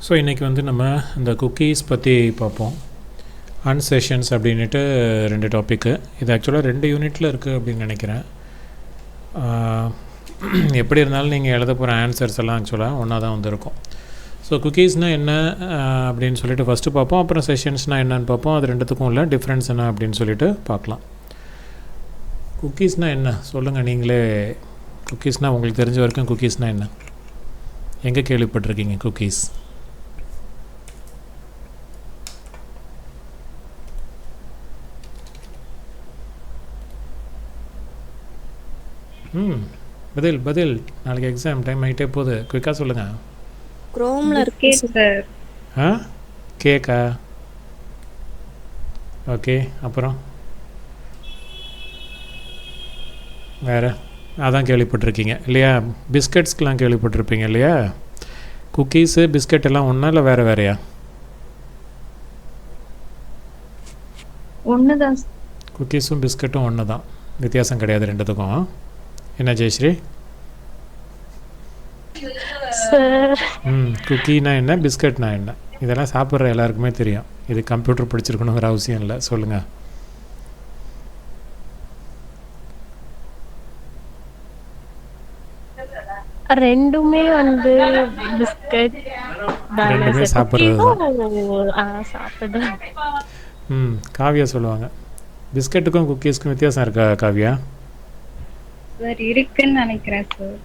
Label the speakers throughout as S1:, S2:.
S1: So இன்றைக்கி வந்து நம்ம இந்த குக்கீஸ் பற்றி பார்ப்போம். அன்செஷன்ஸ் அப்படின்ட்டு 2 டாப்பிக்கு. இது ஆக்சுவலாக 2 யூனிட்டில் இருக்குது அப்படின்னு நினைக்கிறேன். எப்படி இருந்தாலும் நீங்கள் எழுத போகிற ஆன்சர்ஸ் எல்லாம் ஆக்சுவலாக ஒன்றா தான் வந்துருக்கும். ஸோ குக்கீஸ்னால் என்ன அப்படின்னு சொல்லிட்டு ஃபஸ்ட்டு பார்ப்போம். அப்புறம் செஷன்ஸ்னால் என்னன்னு பார்ப்போம். அது ரெண்டுத்துக்கும் உள்ள டிஃப்ரென்ஸ் என்ன அப்படின்னு சொல்லிட்டு பார்க்கலாம். குக்கீஸ்னால் என்ன சொல்லுங்கள் நீங்களே. குக்கீஸ்னால் உங்களுக்கு தெரிஞ்ச வரைக்கும் குக்கீஸ்னால் என்ன, எங்கே கேள்விப்பட்டிருக்கீங்க குக்கீஸ்? பதில் நாளைக்கு எக்ஸாம் டைம் ஆகிட்டே போகுது, குயிக்காக சொல்லுங்கள்.
S2: குரோமில் இருக்கே சார்.
S1: கேக்கா? ஓகே, அப்புறம் வேறு அதான் கேள்விப்பட்டிருக்கீங்க இல்லையா? பிஸ்கட்ஸ்க்கெலாம் கேள்விப்பட்டிருப்பீங்க இல்லையா? குக்கீஸு பிஸ்கட் எல்லாம் ஒன்றா இல்லை வேறு வேறையா?
S2: ஒன்று தான்.
S1: குக்கீஸும் பிஸ்கட்டும் ஒன்று தான், வித்தியாசம் கிடையாது ரெண்டுத்துக்கும். என்ன ஜெயஸ்ரீ? குக்கீனா என்ன, பிஸ்கட்னா என்ன, இதெல்லாம் சாப்பிட்ற எல்லாருக்குமே தெரியும். இது கம்ப்யூட்டர் படிச்சிருக்கணுங்கிற அவசியம் இல்லை. சொல்லுங்கள்.
S2: ரெண்டுமே வந்து பிஸ்கட்
S1: ரெண்டுமே சாப்பிட்றது
S2: சாப்பிடுறேன்.
S1: காவியா சொல்லுவாங்க. பிஸ்கட்டுக்கும் குக்கீஸ்க்கும் வித்தியாசம் இருக்கா காவியா?
S3: சார் இருக்குன்னு நினைக்கிறேன் சார்.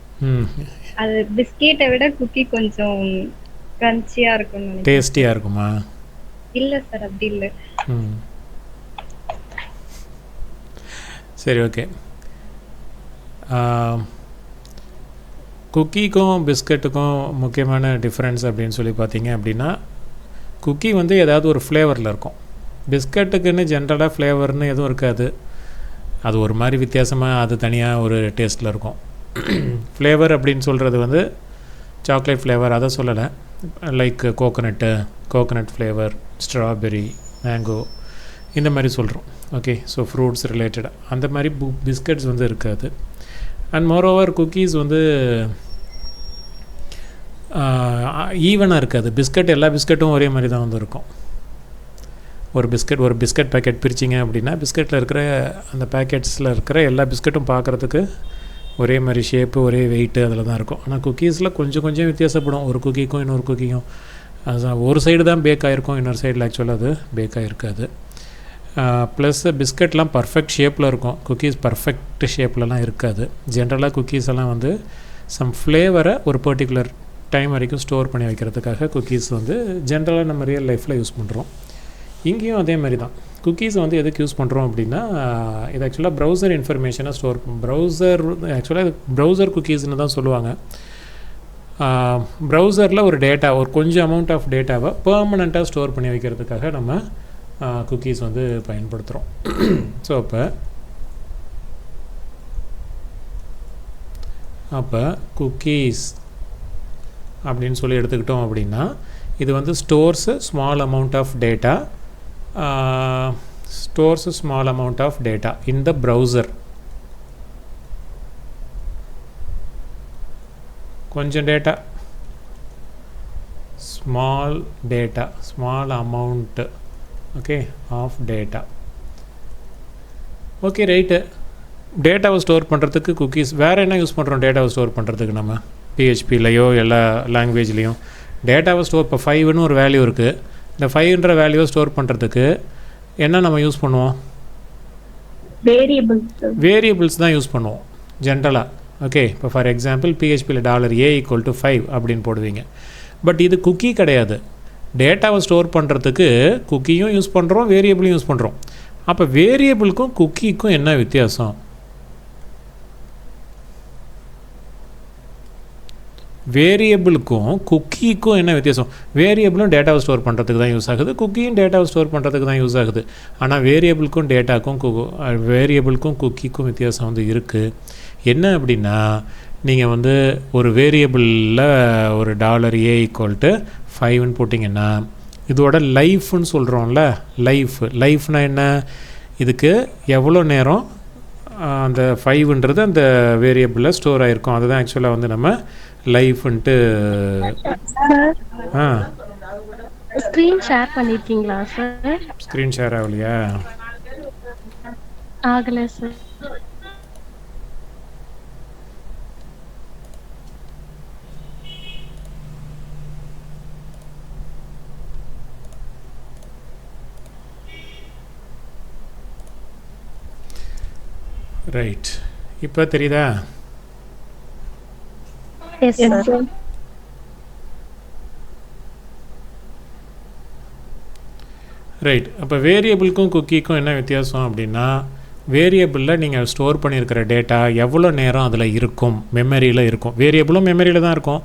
S3: அது பிஸ்கெட்டை விட குக்கி கொஞ்சம் கிரன்ச்சியா இருக்கும்,
S1: டேஸ்டியா இருக்குமா?
S3: இல்ல சார், அப்படி இல்ல.
S1: சரி, ஓகே. குக்கிக்கும் பிஸ்கட்டுக்கும் முக்கியமான டிஃப்ரென்ஸ் அப்படின்னு சொல்லி பார்த்தீங்க அப்படின்னா, குக்கி வந்து ஏதாவது ஒரு ஃப்ளேவரில் இருக்கும். பிஸ்கட்டுக்குன்னு ஜென்ரலாக ஃப்ளேவர்னு எதுவும் இருக்காது. அது ஒரு மாதிரி வித்தியாசமாக அது தனியாக ஒரு டேஸ்ட்டில் இருக்கும். ஃப்ளேவர் அப்படின்னு சொல்கிறது வந்து சாக்லேட் ஃப்ளேவர் அதை சொல்லலை. Like coconut flavour, strawberry, mango, இந்த மாதிரி சொல்கிறோம். ஓகே, ஸோ ஃப்ரூட்ஸ் ரிலேட்டடாக அந்த மாதிரி பிஸ்கட்ஸ் வந்து இருக்காது. அண்ட் மோரோவர் குக்கீஸ் வந்து ஈவனாக இருக்காது. பிஸ்கட் எல்லா பிஸ்கட்டும் ஒரே மாதிரி தான் வந்து இருக்கும். ஒரு பிஸ்கட் பேக்கெட் பிரிச்சிங்க அப்படின்னா பிஸ்கட்டில் இருக்கிற அந்த பேக்கெட்ஸில் இருக்கிற எல்லா பிஸ்கட்டும் பார்க்குறதுக்கு ஒரே மாதிரி ஷேப்பு, ஒரே வெயிட்டு அதில் தான் இருக்கும். ஆனால் குக்கீஸில் கொஞ்சம் வித்தியாசப்படும். ஒரு குக்கிக்கும் இன்னொரு குக்கிக்கும் அதுதான் ஒரு சைடு தான் பேக் ஆகிருக்கும், இன்னொரு சைடில் ஆக்சுவலாக அது பேக் ஆகிருக்காது. ப்ளஸ் பிஸ்கட்லாம் பர்ஃபெக்ட் ஷேப்பில் இருக்கும், குக்கீஸ் பர்ஃபெக்ட் ஷேப்லலாம் இருக்காது. ஜென்ரலாக குக்கீஸ் எல்லாம் வந்து சம் ஃப்ளேவரை ஒரு பர்டிகுலர் டைம் வரைக்கும் ஸ்டோர் பண்ணி வைக்கிறதுக்காக குக்கீஸ் வந்து ஜென்ரலாக நம்ம ரியல் லைஃப்பில் யூஸ் பண்ணுறோம். இங்கேயும் அதே மாதிரி தான். குக்கீஸை வந்து எதுக்கு யூஸ் பண்ணுறோம் அப்படின்னா, இது ஆக்சுவலாக ப்ரௌசர் இன்ஃபர்மேஷனை ஸ்டோர் ஆக்சுவலாக இது ப்ரௌசர் குக்கீஸ்னு தான் சொல்லுவாங்க. ப்ரௌசரில் ஒரு டேட்டா, ஒரு கொஞ்சம் அமௌண்ட் ஆஃப் டேட்டாவை பெர்மனண்ட்டாக ஸ்டோர் பண்ணி வைக்கிறதுக்காக நம்ம குக்கீஸ் வந்து பயன்படுத்துகிறோம். ஸோ அப்போ குக்கீஸ் அப்படின்னு சொல்லி எடுத்துக்கிட்டோம் அப்படின்னா, இது வந்து stores small amount of data in the browser. கொஞ்சம் data, small amount, okay, of data. Okay, right. டேட்டாவை ஸ்டோர் பண்ணுறதுக்கு குக்கீஸ் வேறு என்ன யூஸ் பண்ணுறோம்? டேட்டாவை ஸ்டோர் பண்ணுறதுக்கு நம்ம பிஹெச்பிலையோ எல்லா லாங்குவேஜ்லேயும் டேட்டாவை ஸ்டோர், இப்போ 5ன்னு ஒரு வேல்யூ இருக்குது. இந்த 5ன்ற வேல்யூவை ஸ்டோர் பண்ணுறதுக்கு என்ன நம்ம யூஸ் பண்ணுவோம்? வேரியபிள்ஸ் தான் யூஸ் பண்ணுவோம் ஜென்ரலாக. ஓகே, இப்போ ஃபார் எக்ஸாம்பிள் பிஹெச்பியில் $a = 5 அப்படின்னு போடுவீங்க. பட் இது குக்கி கிடையாது. டேட்டாவை ஸ்டோர் பண்ணுறதுக்கு குக்கியும் யூஸ் பண்ணுறோம், வேரியபிளையும் யூஸ் பண்ணுறோம். அப்போ வேரியபிளுக்கும் குக்கிக்கும் என்ன வித்தியாசம்? வேரியபிளுக்கும் குக்கிக்கும் என்ன வித்தியாசம்? வேரியபிளும் டேட்டாவை ஸ்டோர் பண்ணுறதுக்கு தான் யூஸ் ஆகுது, குக்கியும் டேட்டாவை ஸ்டோர் பண்ணுறதுக்கு தான் யூஸ் ஆகுது. ஆனால் வேரியபிளுக்கும் குக்கிக்கும் வித்தியாசம் வந்து இருக்குது. என்ன அப்படின்னா, நீங்கள் வந்து ஒரு வேரியபிளில் ஒரு $a = 5ன்னு போட்டிங்கன்னா, இதோட லைஃப்னு சொல்கிறோம்ல, லைஃப்னால் என்ன? இதுக்கு எவ்வளோ நேரம் அந்த 5ன்றது அந்த வேரியபிளில் ஸ்டோர் ஆகிருக்கும். அதுதான் ஆக்சுவலாக வந்து நம்ம லைஃப்ன்ட்டு
S2: ஸ்க்ரீன் ஷேர் பண்ணிருக்கீங்களா சார்?
S1: ஸ்க்ரீன் ஷேர் ஆகலையா?
S2: ஆகல சார்.
S1: ரைட், இப்போ தெரியுதா?
S2: Yes sir.
S1: ரைட், அப்போ வேரியபிளுக்கும் குக்கிக்கும் என்ன வித்தியாசம் அப்படின்னா, வேரியபிளில் நீங்கள் ஸ்டோர் பண்ணியிருக்கிற டேட்டா எவ்வளோ நேரம் அதில் இருக்கும், மெமரியில் இருக்கும். வேரியபிளும் மெமரியில் தான் இருக்கும்,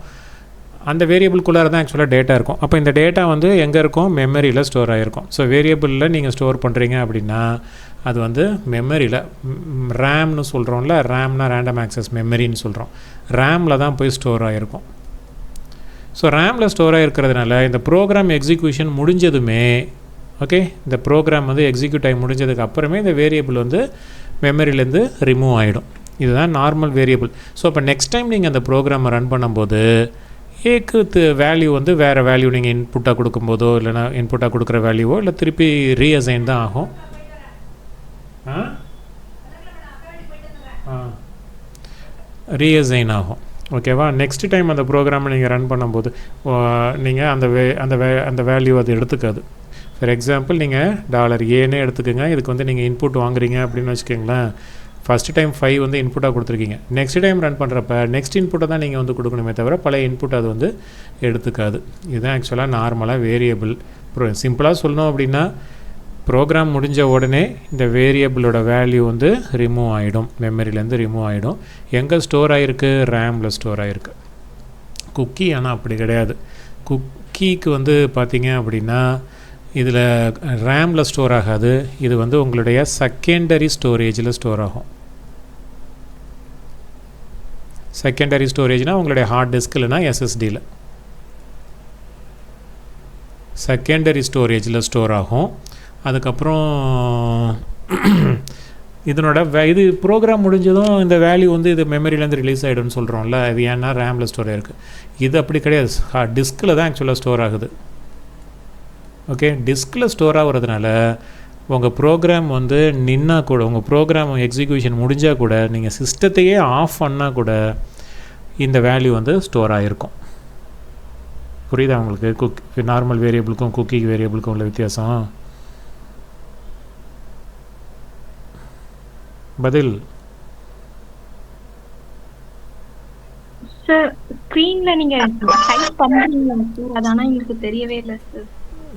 S1: அந்த வேரியபிள்குள்ளார தான் ஆக்சுவலாக டேட்டா இருக்கும். அப்போ இந்த டேட்டா வந்து எங்கே இருக்கும்? மெமரியில் ஸ்டோர் ஆகிருக்கும். ஸோ வேரியபிளில் நீங்கள் ஸ்டோர் பண்ணுறீங்க அப்படின்னா அது வந்து மெமரியில், ரேம்னு சொல்கிறோம்ல, ரேம்னா ரேண்டம் ஆக்சஸ் மெமரின்னு சொல்கிறோம், ரேமில் தான் போய் ஸ்டோர் ஆகிருக்கும். ஸோ ரேமில் ஸ்டோர் ஆகிருக்கிறதுனால இந்த ப்ரோக்ராம் எக்ஸிக்யூஷன் முடிஞ்சதுமே, ஓகே, இந்த ப்ரோக்ராம் வந்து எக்ஸிக்யூட் ஆகி முடிஞ்சதுக்கு அப்புறமே இந்த வேரியபிள் வந்து மெமரியிலேருந்து ரிமூவ் ஆகிடும். இதுதான் நார்மல் வேரியபிள். ஸோ அப்போ நெக்ஸ்ட் டைம் நீங்கள் அந்த ப்ரோக்ராமை ரன் பண்ணும்போது ஏக்கு வேல்யூ வந்து வேறு வேல்யூ நீங்கள் இன்புட்டாக கொடுக்கும்போதோ, இல்லைனா இன்புட்டாக கொடுக்குற வேல்யூவோ இல்லை திருப்பி ரீஅசைன் தான் ஆகும். ரீஅசைன் ஆகும், ஓகேவா? நெக்ஸ்ட் டைம் அந்த ப்ரோக்ராமை நீங்கள் ரன் பண்ணும்போது நீங்கள் அந்த வேல்யூ அது எடுத்துக்காது. ஃபார் எக்ஸாம்பிள் நீங்கள் $ஏன்னே எடுத்துக்கோங்க. இதுக்கு வந்து நீங்கள் இன்புட் வாங்குறீங்க அப்படின்னு வச்சுக்கோங்களேன். ஃபஸ்ட்டு டைம் 5 வந்து இன்புட்டாக கொடுத்துருக்கீங்க. நெக்ஸ்ட் டைம் ரன் பண்ணுறப்ப நெக்ஸ்ட் இன்புட்டை தான் நீங்கள் வந்து கொடுக்கணுமே தவிர பழைய இன்புட் அது வந்து எடுத்துக்காது. இதுதான் ஆக்சுவலாக நார்மலாக வேரியபிள். சிம்பிளாக சொல்லணும் அப்படின்னா, ப்ரோக்ராம் முடிஞ்ச உடனே இந்த வேரியபிளோட வேல்யூ வந்து ரிமூவ் ஆகிடும், மெமரியிலேருந்து ரிமூவ் ஆகிடும். எங்கே ஸ்டோர் ஆகிருக்கு? ரேமில் ஸ்டோர் ஆகிருக்கு. குக்கி ஆனால் அப்படி கிடையாது. குக்கிக்கு வந்து பார்த்தீங்க அப்படின்னா இதில் ரேமில் ஸ்டோர் ஆகாது, இது வந்து உங்களுடைய செகண்டரி ஸ்டோரேஜில் ஸ்டோர் ஆகும். செகண்டரி ஸ்டோரேஜ்னால் உங்களுடைய ஹார்ட் டிஸ்க் இல்லைனா எஸ்எஸ்டியில் செகண்டரி ஸ்டோரேஜில் ஸ்டோர் ஆகும். அதுக்கப்புறம் இதனோட இது ப்ரோக்ராம் முடிஞ்சதும் இந்த வேல்யூ வந்து இது மெமரியிலேருந்து ரிலீஸ் ஆகிடும்னு சொல்கிறோம்ல, இது ஏன்னா ரேமில் ஸ்டோர் ஆகிருக்கு. இது அப்படி கிடையாது, ஹார்ட் டிஸ்கில் தான் ஆக்சுவலாக ஸ்டோர் ஆகுது. ஓகே, டிஸ்கில் ஸ்டோர் ஆகிறதுனால உங்கள் ப்ரோக்ராம் வந்து நின்னா கூட, உங்கள் ப்ரோக்ராம் எக்ஸிக்யூஷன் முடிஞ்சால் கூட, நீங்கள் சிஸ்டத்தையே ஆஃப் பண்ணால் கூட இந்த வேல்யூ வந்து ஸ்டோர் ஆகிருக்கும். புரியுதா உங்களுக்கு? நார்மல் வேரியபிளுக்கும் குக்கி வேரியபிளுக்கும் உள்ள வித்தியாசம்? பதில்
S4: சார், ஸ்கிரீன்ல நீங்க டைப் பண்றீங்க சார், அது ஆனா எனக்கு தெரியவே இல்லை சார்.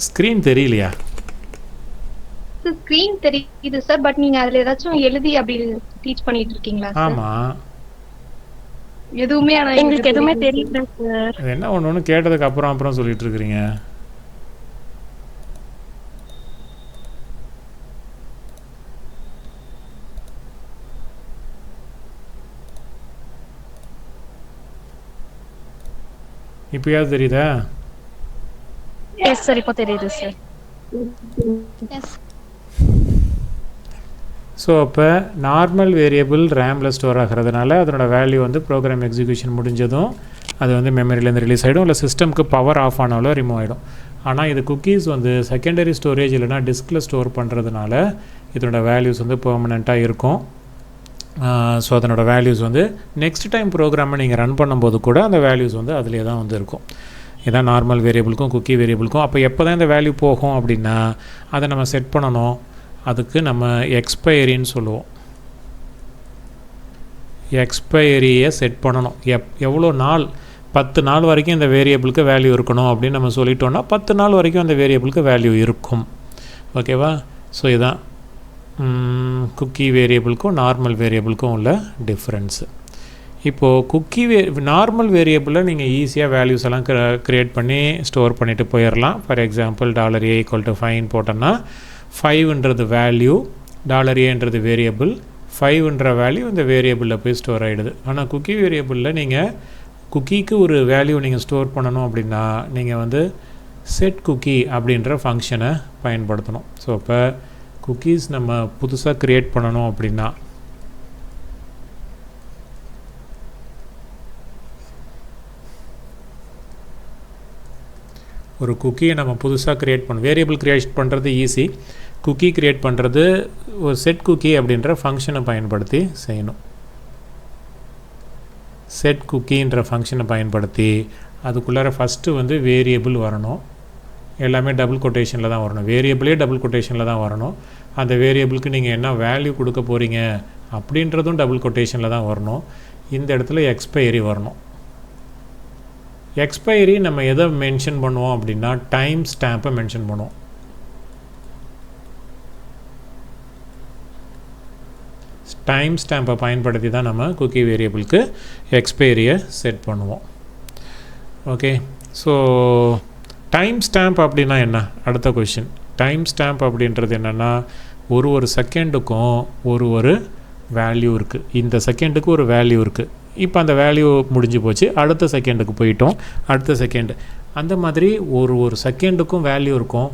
S1: ஸ்க்ரீன் தெரியலையா?
S4: சார் ஸ்கிரீன் தெரியுது சார், பட் நீங்க அதுல ஏதாச்சும் எழுதி அப்படி டீச் பண்ணிட்டு இருக்கீங்களா சார்?
S1: ஆமா,
S4: எதுவுமே ஆனா
S2: எங்களுக்கு எதுவுமே தெரியல சார்.
S1: அது என்ன ஒன்று கேட்டதுக்கு அப்புறம் சொல்லிட்டு இருக்கிறீங்க. இப்போயாவது தெரியுதா?
S2: எஸ் சார், இப்போ தெரியுது சார்.
S1: ஸோ அப்போ நார்மல் வேரியபிள் ரேமில் ஸ்டோர் ஆகிறதுனால அதனோட வேல்யூ வந்து ப்ரோக்ராம் எக்ஸிக்யூஷன் முடிஞ்சதும் அது வந்து மெமரியிலேருந்து ரிலீஸ் ஆகிடும், இல்லை சிஸ்டம்க்கு பவர் ஆஃப் ஆனாலும் ரிமூவ் ஆகிடும். ஆனால் இது குக்கீஸ் வந்து செகண்டரி ஸ்டோரேஜ் இல்லைனா டிஸ்கில் ஸ்டோர் பண்ணுறதுனால இதனோட வேல்யூஸ் வந்து பெர்மனெண்ட்டாக இருக்கும். ஸோ அதனோட வேல்யூஸ் வந்து நெக்ஸ்ட் டைம் ப்ரோக்ராமை நீங்கள் ரன் பண்ணும்போது கூட அந்த வேல்யூஸ் வந்து அதிலே தான் வந்து இருக்கும். இதான் நார்மல் வேரியபிளுக்கும் குக்கி வேரியபிளுக்கும். அப்போ எப்போ தான் இந்த வேல்யூ போகும் அப்படின்னா அதை நம்ம செட் பண்ணணும். அதுக்கு நம்ம எக்ஸ்பைரின்னு சொல்லுவோம். எக்ஸ்பைரியை செட் பண்ணணும். எவ்வளோ நாள், 10 நாள் வரைக்கும் இந்த வேரியபிளுக்கு வேல்யூ இருக்கணும் அப்படின்னு நம்ம சொல்லிட்டோன்னா 10 நாள் வரைக்கும் அந்த வேரியபிளுக்கு வேல்யூ இருக்கும். ஓகேவா? ஸோ இதுதான் குக்கி வேரியபிளுக்கும் நார்மல் வேரியபிளுக்கும் உள்ள டிஃப்ரென்ஸு. இப்போது நார்மல் வேரியபிளில் நீங்கள் ஈஸியாக வேல்யூஸ் எல்லாம் க்ரியேட் பண்ணி ஸ்டோர் பண்ணிவிட்டு போயிடலாம். ஃபார் எக்ஸாம்பிள் $a = 5 போட்டோன்னா 5ன்றது வேல்யூ, $aன்றது வேரியபிள், 5ன்ற வேல்யூ இந்த வேரியபிளில் போய் ஸ்டோர் ஆகிடுது. ஆனால் குக்கி வேரியபிளில் நீங்கள் குக்கிக்கு ஒரு வேல்யூ நீங்கள் ஸ்டோர் பண்ணணும் அப்படின்னா நீங்கள் வந்து செட் குக்கி அப்படின்ற ஃபங்க்ஷனை பயன்படுத்தணும். ஸோ இப்போ குக்கீஸ் நம்ம புதுசாக க்ரியேட் பண்ணணும் அப்படின்னா ஒரு குக்கியை நம்ம புதுசாக க்ரியேட் பண்ணணும். வேரியபிள் க்ரியேட் பண்ணுறது ஈஸி, குக்கி க்ரியேட் பண்ணுறது ஒரு செட் குக்கி அப்படின்ற ஃபங்க்ஷனை பயன்படுத்தி செய்யணும். செட் குக்கின்ற ஃபங்க்ஷனை பயன்படுத்தி அதுக்குள்ளார ஃபஸ்ட்டு வந்து வேரியபிள் வரணும். எல்லாமே டபுள் கொட்டேஷனில் தான் வரணும். வேரியபிளே டபுள் கொட்டேஷனில் தான் வரணும். அந்த வேரியபிளுக்கு நீங்கள் என்ன வேல்யூ கொடுக்க போகிறீங்க அப்படின்றதும் டபுள் கொட்டேஷனில் தான் வரணும். இந்த இடத்துல எக்ஸ்பைரி வரணும். எக்ஸ்பைரி நம்ம எதை மென்ஷன் பண்ணுவோம் அப்படின்னா டைம் ஸ்டாம்பை மென்ஷன் பண்ணுவோம். டைம் ஸ்டாம்பை பயன்படுத்தி தான் நம்ம குக்கி வேரியபிளுக்கு எக்ஸ்பைரியை செட் பண்ணுவோம். ஓகே, ஸோ டைம் ஸ்டாம்ப் அப்படின்னா என்ன? அடுத்த கொஷின். டைம் ஸ்டாம்ப் அப்படின்றது என்னென்னா ஒரு செகண்டுக்கும் ஒரு வேல்யூ இருக்குது. இந்த செகண்டுக்கு ஒரு வேல்யூ இருக்குது. இப்போ அந்த வேல்யூ முடிஞ்சு போச்சு, அடுத்த செகண்டுக்கு போயிட்டோம், அடுத்த செகண்டு. அந்த மாதிரி ஒரு செகண்டுக்கும் வேல்யூ இருக்கும்.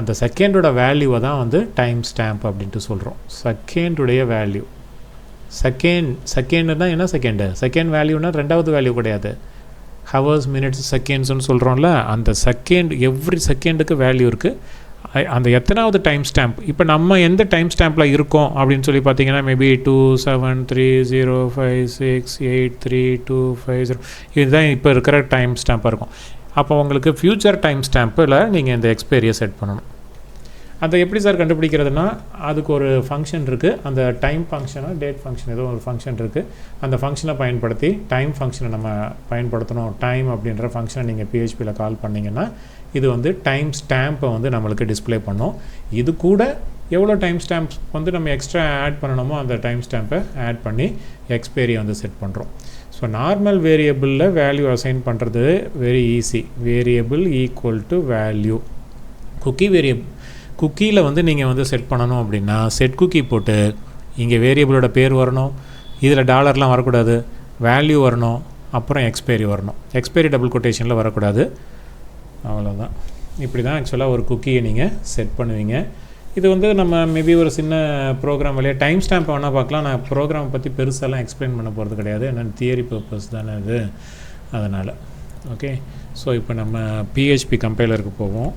S1: அந்த செகண்டோட வேல்யூவை தான் வந்து டைம் ஸ்டாம்ப் அப்படின்ட்டு சொல்கிறோம். செகண்டுடைய வேல்யூ. செகண்டுனா என்ன? செகண்ட் வேல்யூனா ரெண்டாவது வேல்யூ கிடையாது. ஹவர்ஸ், மினிட்ஸ், செகண்ட்ஸ்னு சொல்கிறோம்ல, அந்த செகண்ட் எவ்ரி செகண்டுக்கு வேல்யூ இருக்குது. அந்த எத்தனாவது டைம் ஸ்டாம்ப், இப்போ நம்ம எந்த டைம் ஸ்டாம்பில் இருக்கோம் அப்படின்னு சொல்லி பார்த்தீங்கன்னா மேபி 2730568325 இதுதான் இப்போ இருக்கிற டைம் ஸ்டாம்பாக இருக்கும். அப்போ உங்களுக்கு ஃப்யூச்சர் டைம் ஸ்டாம்பில் நீங்கள் இந்த எக்ஸ்பைரியை செட் பண்ணணும். அதை எப்படி சார் கண்டுபிடிக்கிறதுனா அதுக்கு ஒரு ஃபங்க்ஷன் இருக்குது. அந்த டைம் ஃபங்க்ஷனாக டேட் ஃபங்க்ஷன் ஏதோ ஒரு ஃபங்க்ஷன் இருக்குது. அந்த ஃபங்க்ஷனை பயன்படுத்தி டைம் ஃபங்க்ஷனை நம்ம பயன்படுத்தணும். டைம் அப்படின்ற ஃபங்க்ஷனை நீங்கள் PHPயில் கால் பண்ணிங்கன்னா இது வந்து டைம் ஸ்டாம்பை வந்து நம்மளுக்கு டிஸ்பிளே பண்ணும். இது கூட எவ்வளோ டைம் ஸ்டாம்ப்ஸ் வந்து நம்ம எக்ஸ்ட்ரா ஆட் பண்ணணுமோ அந்த டைம் ஸ்டாம்பை ஆட் பண்ணி எக்ஸ்பைரியை வந்து செட் பண்ணுறோம். ஸோ நார்மல் வேரியபிளில் வேல்யூ அசைன் பண்ணுறது very easy. Variable equal to value. குக்கியில் வந்து நீங்கள் வந்து செட் பண்ணணும் அப்படின்னா செட் குக்கி போட்டு இங்கே வேரியபிளோட பேர் வரணும், இதில் டாலர்லாம் வரக்கூடாது, வேல்யூ வரணும், அப்புறம் எக்ஸ்பைரி வரணும். எக்ஸ்பைரி டபுள் கொட்டேஷனில் வரக்கூடாது. அவ்வளோதான். இப்படி தான் ஆக்சுவலாக ஒரு குக்கியை நீங்கள் செட் பண்ணுவீங்க. இது வந்து நம்ம மேபி ஒரு சின்ன ப்ரோக்ராம் வழியாக டைம் ஸ்டாம்ப் வேணால் பார்க்கலாம். நான் ப்ரோக்ராம் பற்றி பெருசாலாம் எக்ஸ்பிளைன் பண்ண போகிறது கிடையாது, என்னென்னு தியரி பர்பஸ் தானே இது, அதனால். ஓகே, ஸோ இப்போ நம்ம PHP கம்பைலருக்கு போவோம்.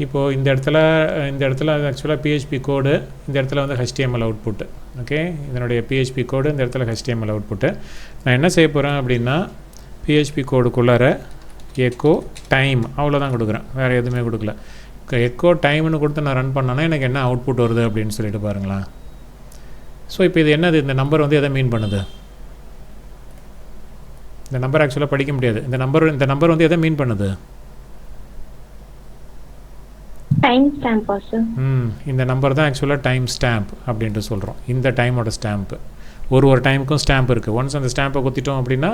S1: இப்போது இந்த இடத்துல ஆக்சுவலாக PHP கோடு, இந்த இடத்துல வந்து HTML அவுட்புட்டு. ஓகே, இதனுடைய PHP கோடு, இந்த இடத்துல HTML அவுட்புட்டு. நான் என்ன செய்ய போகிறேன் அப்படின்னா PHP கோடுக்குள்ளார எக்கோ டைம் அவ்வளோதான் கொடுக்குறேன், வேறு எதுவுமே கொடுக்கல. எக்கோ டைம்னு கொடுத்து நான் ரன் பண்ணேன்னா எனக்கு என்ன அவுட்புட் வருது அப்படின்னு சொல்லிட்டு பாருங்களேன். ஸோ இப்போ இது என்னது? இந்த நம்பர் வந்து எதை மீன் பண்ணுது? இந்த நம்பர் ஆக்சுவலாக படிக்க முடியாது. இந்த நம்பர் வந்து எதை மீன் பண்ணுது?
S2: Time stamp sir.
S1: இந்த நம்பர் தான் ஆக்சுவலாக டைம் ஸ்டாம்ப் அப்படின்ட்டு சொல்கிறோம். இந்த டைமோட ஸ்டாம்ப்பு ஒரு டைமுக்கும் ஸ்டாம்ப் இருக்குது. ஒன்ஸ் அந்த ஸ்டாம்பை குத்திட்டோம் அப்படின்னா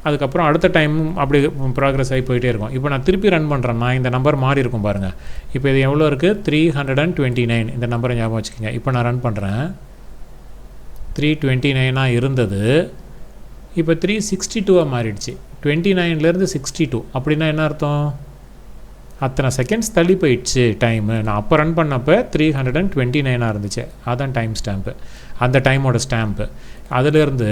S1: அதுக்கப்புறம் அடுத்த டைமும் அப்படி ப்ராக்ரஸ் ஆகி போயிட்டே இருக்கும். இப்போ நான் திருப்பி ரன் பண்ணுறேன்னா இந்த நம்பர் மாறி இருக்கும் பாருங்கள். இப்போ இது எவ்வளோ இருக்குது? 329. இந்த நம்பரை ஞாபகம் வச்சுக்கோங்க. இப்போ நான் ரன் பண்ணுறேன், 329 இருந்தது, இப்போ 362 மாறிடுச்சு. 29லேருந்து 62 அப்படின்னா என்ன அர்த்தம்? அத்தனை செகண்ட்ஸ் தள்ளி போயிடுச்சு டைமு. நான் அப்போ ரன் பண்ணப்போ 329 இருந்துச்சு. அதுதான் டைம் ஸ்டாம்ப்பு, அந்த டைமோட ஸ்டாம்ப்பு. அதிலேருந்து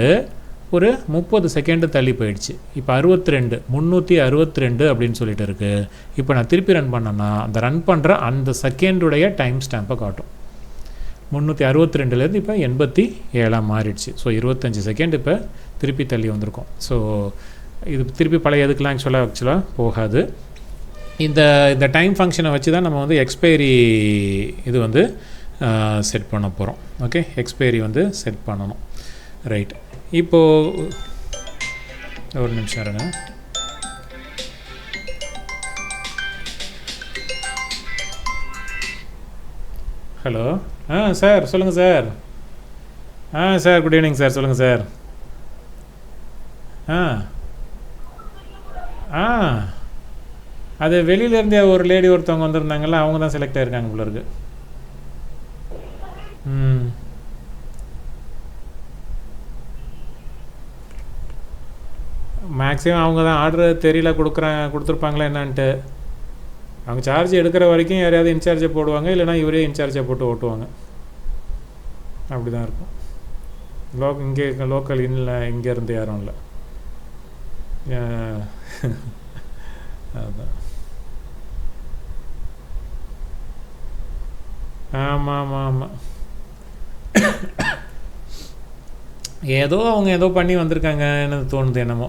S1: ஒரு 30 செகண்டு தள்ளி போயிடுச்சு. இப்போ 362 அப்படின்னு சொல்லிட்டு இருக்குது. இப்போ நான் திருப்பி ரன் பண்ணேன்னா அந்த ரன் பண்ணுற அந்த செகண்டுடைய டைம் ஸ்டாம்பை காட்டும். 362லேருந்து இப்போ 87 மாறிடுச்சு. ஸோ 25 செகண்ட் இப்போ திருப்பி தள்ளி வந்திருக்கும். ஸோ இது திருப்பி பழைய எதுக்கெலாம் ஆக்சுவலாக போகாது. இந்த டைம் ஃபங்க்ஷனை வச்சு தான் நம்ம வந்து எக்ஸ்பைரி இது வந்து செட் பண்ண போகிறோம். ஓகே, எக்ஸ்பைரி வந்து செட் பண்ணணும். ரைட், இப்போது ஒரு நிமிஷம் இருங்க. ஹலோ, சார் சொல்லுங்கள் sir. Sir good evening sir, சொல்லுங்கள் சார். அது வெளியிலேருந்தே ஒரு லேடி ஒருத்தவங்க வந்திருந்தாங்கல்ல, அவங்க தான் செலக்ட் ஆகிருக்காங்க போல இருக்கு. மேக்ஸிமம் அவங்க தான் ஆர்டர் தெரியல கொடுத்துருப்பாங்களா என்னான்ட்டு. அவங்க சார்ஜ் எடுக்கிற வரைக்கும் யாரையாவது இன்சார்ஜை போடுவாங்க, இல்லைனா இவரே இன்சார்ஜை போட்டு ஓட்டுவாங்க. அப்படி தான் இருக்கும். இங்கே லோக்கல் இல்லை, இங்கேருந்து யாரும் இல்லை. அதுதான். ஆமாம். ஏதோ அவங்க ஏதோ பண்ணி வந்திருக்காங்கன்னு தோணுது என்னமோ.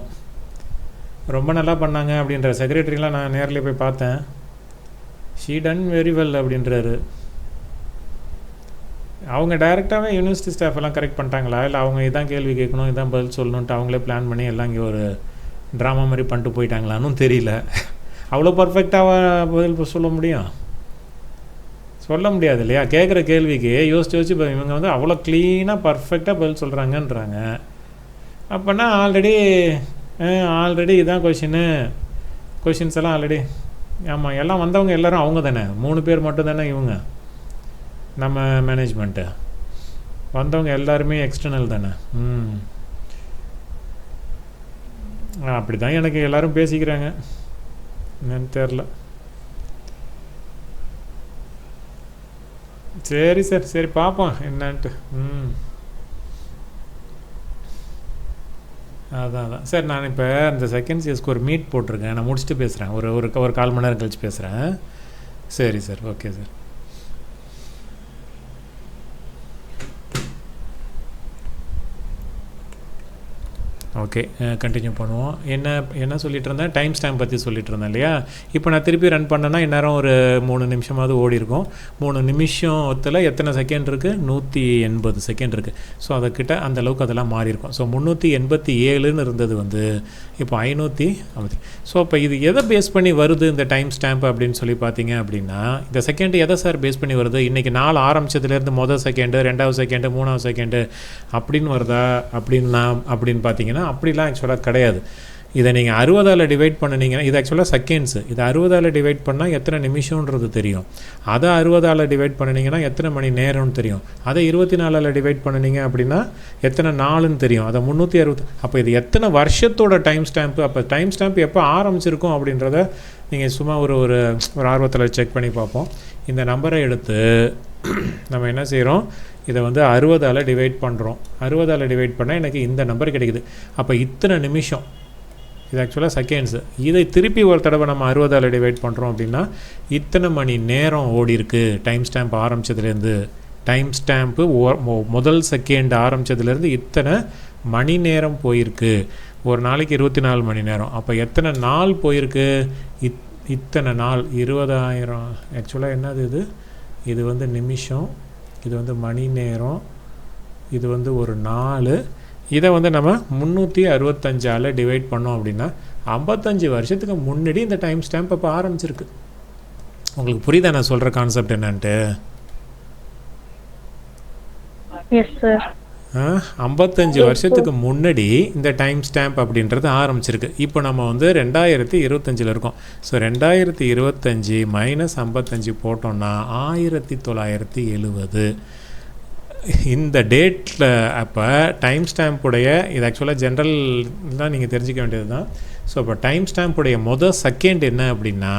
S1: ரொம்ப நல்லா பண்ணாங்க அப்படின்ற செக்ரட்டரிலாம் நான் நேரில் போய் பார்த்தேன். ஷீ டன் வெரி வெல் அப்படின்றாரு. அவங்க டைரெக்டாகவே யூனிவர்சிட்டி ஸ்டாஃப் எல்லாம் கரெக்ட் பண்ணிட்டாங்களா, இல்லை அவங்க இதான் கேள்வி கேட்கணும், இதான் பதில் சொல்லணுன்ட்டு அவங்களே பிளான் பண்ணி எல்லாம் இங்கே ஒரு ட்ராமா மாதிரி பண்ணிட்டு போயிட்டாங்களான்னு தெரியல. அவ்வளோ பர்ஃபெக்டாக பதில் சொல்ல முடியும்? சொல்ல முடியாது இல்லையா? கேட்குற கேள்விக்கு யோசிச்சு இப்போ இவங்க வந்து அவ்வளோ க்ளீனாக பர்ஃபெக்டாக பதில் சொல்கிறாங்கன்றாங்க. அப்போனா ஆல்ரெடி இதான் கொஷின்ஸ் எல்லாம் ஆல்ரெடி. ஆமாம், எல்லாம் வந்தவங்க எல்லோரும் அவங்க தானே, 3 பேர் மட்டும் தானே இவங்க நம்ம மேனேஜ்மெண்ட்டு. வந்தவங்க எல்லாருமே எக்ஸ்டர்னல் தானே. அப்படி தான் எனக்கு எல்லோரும் பேசிக்கிறாங்க, என்னன்னு தெரில. சரி சார், சரி பார்ப்போம் என்னன்ட்டு. அதான் சார், நான் இப்போ அந்த செகண்ட் சிஎஸ்க்கு ஒரு மீட் போட்டிருக்கேன், நான் முடிச்சுட்டு பேசுகிறேன். ஒரு 1/4 மணி நேரம் கழிச்சு பேசுகிறேன். சரி sir, okay sir. Okay, continue பண்ணுவோம். என்ன சொல்லிட்டு இருந்தேன்? டைம் ஸ்டாம்ப் பற்றி சொல்லிட்டு இருந்தேன் இல்லையா? இப்போ நான் திருப்பி ரன் பண்ணேன்னா இந்நேரம் ஒரு 3 நிமிஷமாவது ஓடி இருக்கும். 3 நிமிஷத்தில் எத்தனை செகண்ட் இருக்குது? 180 செகண்ட் இருக்குது. ஸோ அதுக்கிட்ட அந்த அளவுக்கு அதெல்லாம் மாறி இருக்கும். ஸோ 387ன்னு இருந்தது வந்து இப்போ 550. ஸோ இப்போ இது எதை பேஸ் பண்ணி வருது இந்த டைம் ஸ்டாம்ப் அப்படின்னு சொல்லி பார்த்தீங்க அப்படின்னா, இந்த செகண்ட் எதை சார் பேஸ் பண்ணி வருது? இன்றைக்கி நாள் ஆரம்பித்ததுலேருந்து மொதல் செகண்டு, 2வது செகண்டு, 3வது செகண்டு அப்படின்னு வருதா அப்படின்னு பார்த்தீங்கன்னா அப்படிலாம் ஆக்சுவலாக கிடையாது. இதை நீங்கள் 60ஆல் டிவைட் பண்ணினீங்கன்னா, இது ஆக்சுவலாக செகண்ட்ஸு. இது 60ஆல் டிவைட் பண்ணால் எத்தனை நிமிஷம்ன்றது தெரியும். அதை 60ஆல் டிவைட் பண்ணினீங்கன்னா எத்தனை மணி நேரம்னு தெரியும். அதை 24ஆல் டிவைட் பண்ணினீங்க அப்படின்னா எத்தனை நாளுன்னு தெரியும். அதை 360. அப்போ இது எத்தனை வருஷத்தோட டைம் ஸ்டாம்ப்பு. அப்போ டைம் ஸ்டாம்ப் எப்போ ஆரம்பிச்சிருக்கும் அப்படின்றத நீங்கள் சும்மா ஒரு ஆர்வத்தில் செக் பண்ணி பார்ப்போம். இந்த நம்பரை எடுத்து நம்ம என்ன செய்கிறோம், இதை வந்து 60ஆல் டிவைட் பண்ணுறோம். 60ஆல் டிவைட் பண்ணால் எனக்கு இந்த நம்பர் கிடைக்குது. அப்போ இத்தனை நிமிஷம், இது ஆக்சுவலாக செகண்ட்ஸு. இதை திருப்பி ஒரு தடவை நம்ம 60ஆல் டிவைட் பண்ணுறோம் அப்படின்னா இத்தனை மணி நேரம் ஓடி இருக்குது டைம் ஸ்டாம்ப் ஆரம்பித்ததுலேருந்து. டைம் ஸ்டாம்ப்பு முதல் செகண்ட் ஆரம்பித்ததுலேருந்து இத்தனை மணி நேரம் போயிருக்கு. ஒரு நாளைக்கு 24 மணி நேரம். அப்போ எத்தனை நாள் போயிருக்கு? இத்தனை நாள் 20,000. ஆக்சுவலாக என்னது இது வந்து நிமிஷம், இது வந்து மணி நேரம், இது வந்து ஒரு நாள். இதை வந்து நம்ம 365ஆல் டிவைட் பண்ணோம் அப்படின்னா 55 வருஷத்துக்கு முன்னாடி இந்த டைம் ஸ்டாம்ப் அப்போ ஆரம்பிச்சிருக்கு. உங்களுக்கு புரியுதா நான் சொல்கிற கான்செப்ட் என்னன்ட்டு?
S2: Yes sir.
S1: 55 வருஷத்துக்கு முன்னாடி இந்த டைம் ஸ்டாம்ப் அப்படின்றது ஆரம்பிச்சிருக்கு. இப்போ நம்ம வந்து 2025 இருக்கோம். ஸோ 2025 - 55 போட்டோம்னா 1970. இந்த டேட்டில் அப்போ டைம் ஸ்டாம்புடைய, இது ஆக்சுவலாக ஜென்ரல் தான் நீங்கள் தெரிஞ்சிக்க வேண்டியது தான். ஸோ இப்போ டைம் ஸ்டாம்புடைய மொதல் செகண்ட் என்ன அப்படின்னா